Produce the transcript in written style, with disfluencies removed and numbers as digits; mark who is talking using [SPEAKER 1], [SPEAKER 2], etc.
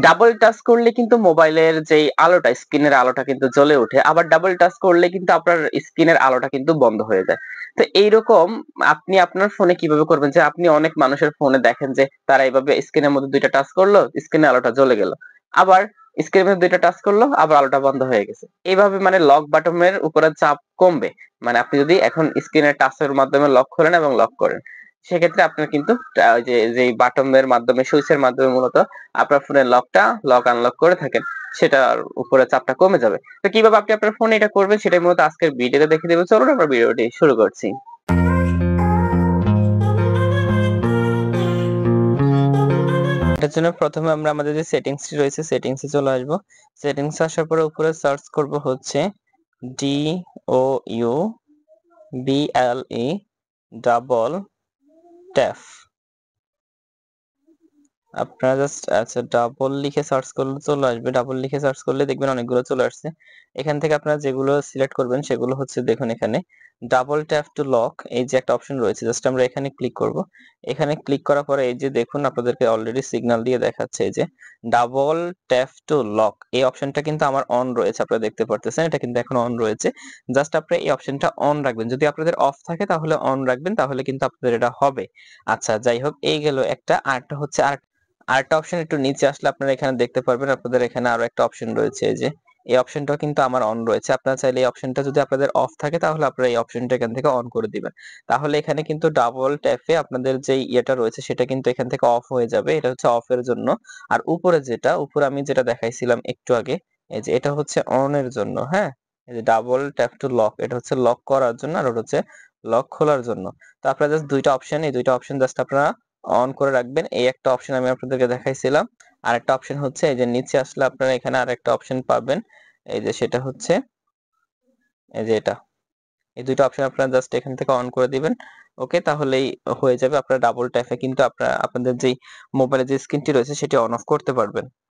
[SPEAKER 1] Double touch করলে কিন্তু মোবাইলের যেই আলোটা, স্ক্রিনের আলোটা কিন্তু জ্বলে ওঠে। আবার ডাবল টাচ করলে কিন্তু আপনার স্ক্রিনের আলোটা কিন্তু বন্ধ হয়ে যায়। তো এইরকম আপনি আপনার ফোনে কিভাবে করবেন যে আপনি অনেক মানুষের ফোনে দেখেন যে তারা এভাবে স্ক্রিনের মধ্যে ২ টা টাচ করলো, স্ক্রিনের আলোটা জ্বলে গেল। আবার স্ক্রিনের মধ্যে ২ টা টাচ করলো, আবার আলোটা বন্ধ হয়ে গেছে। এভাবে মানে লক বাটনের উপরে চাপ কমবে। মানে আপনি যদি এখন স্ক্রিনের টাচের মাধ্যমে লক খোলেন এবং লক করেন, সেক্ষেত্রে আপনার কিন্তু ওই যে যেই বাটনের মাধ্যমে সুইচের মাধ্যমে মূলত আপনার ফোনের লকটা লক আনলক করে থাকেন, সেটার উপরে চাপটা কমে যাবে। তো কিভাবে আপনি আপনার ফোনে এটা করবেন সেটাই মূলত আজকের ভিডিওতে দেখিয়ে দেব। চলুন আমরা ভিডিওটি শুরু করছি। এটার জন্য প্রথমে আমরা আমাদের যে সেটিংসটি রয়েছে সেটিংসে চলে আসব। সেটিংসে আসার পরে উপরে সার্চ করব হচ্ছে DOUBLE ডাবল ট্যাপ। আপনারা জাস্ট আচ্ছা ডাবল লিখে সার্চ করলে চলে আসবে। ডাবল লিখে সার্চ করলে দেখবেন অনেকগুলো চলে আসছে। এখান থেকে আপনারা যেগুলো সিলেক্ট করবেন সেগুলো হচ্ছে দেখুন এখানে ডাবল ট্যাপ টু লক এই যে একটা অপশন রয়েছে, জাস্ট আমরা এখানে ক্লিক করব। এখানে ক্লিক করার পরে এই যে দেখুন আপনাদেরকে অলরেডি সিগন্যাল দিয়ে দেখাচ্ছে এই যে ডাবল ট্যাপ টু লক এই অপশনটা কিন্তু আমার অন রয়েছে, আপনারা দেখতে পারতেছেন এটা কিন্তু এখন অন রয়েছে। জাস্ট আপনারা এই অপশনটা অন রাখবেন, যদি আপনাদের অফ থাকে তাহলে অন রাখবেন, তাহলে কিন্তু আপনাদের এটা হবে। আচ্ছা যাই হোক, এই গেল একটা। আরেকটা হচ্ছে আরেকটা অপশন একটু নিচে আসলে আপনারা এখানে দেখতে পারবেন আপনাদের এখানে আরো একটা অপশন রয়েছে এই যে এই অপশনটাও কিন্তু আমার অন রয়েছে। আপনারা চাইলে এই অপশনটা যদি আপনাদের অফ থাকে তাহলে আপনারা এই অপশনটা এখান থেকে অন করে দিবেন। তাহলে এখানে কিন্তু ডাবল ট্যাপে আপনাদের যে ইয়েটা রয়েছে সেটা কিন্তু এখান থেকে অফ হয়ে যাবে। এটা হচ্ছে অফ এর জন্য। আর উপরে উপরে আমি যেটা দেখাইছিলাম একটু আগে এই যে এটা হচ্ছে অন এর জন্য, হ্যাঁ? এই যে ডাবল ট্যাপ টু লক এটা হচ্ছে লক করার জন্য আর ওটা হচ্ছে লক খোলার জন্য। তো আপনারা জাস্ট দুইটা অপশন এই দুইটা অপশন জাস্ট আপনারা অন করে রাখবেন। এই একটা অপশন আমি আপনাদেরকে দেখাইছিলাম। আরেকটা অপশন হচ্ছে এই যে নিচে আসলে আপনারা এখানে আরেকটা অপশন পাবেন। এই যে সেটা হচ্ছে এই যে এটা। এই দুইটা অপশন আপনারা জাস্ট এখান থেকে অন করে দিবেন। ওকে, তাহলেই হয়ে যাবে। আপনারা ডাবল ট্যাপে কিন্তু আপনারা আপনাদের যেই মোবাইলের যে স্ক্রিনটি রয়েছে সেটি অন অফ করতে পারবেন।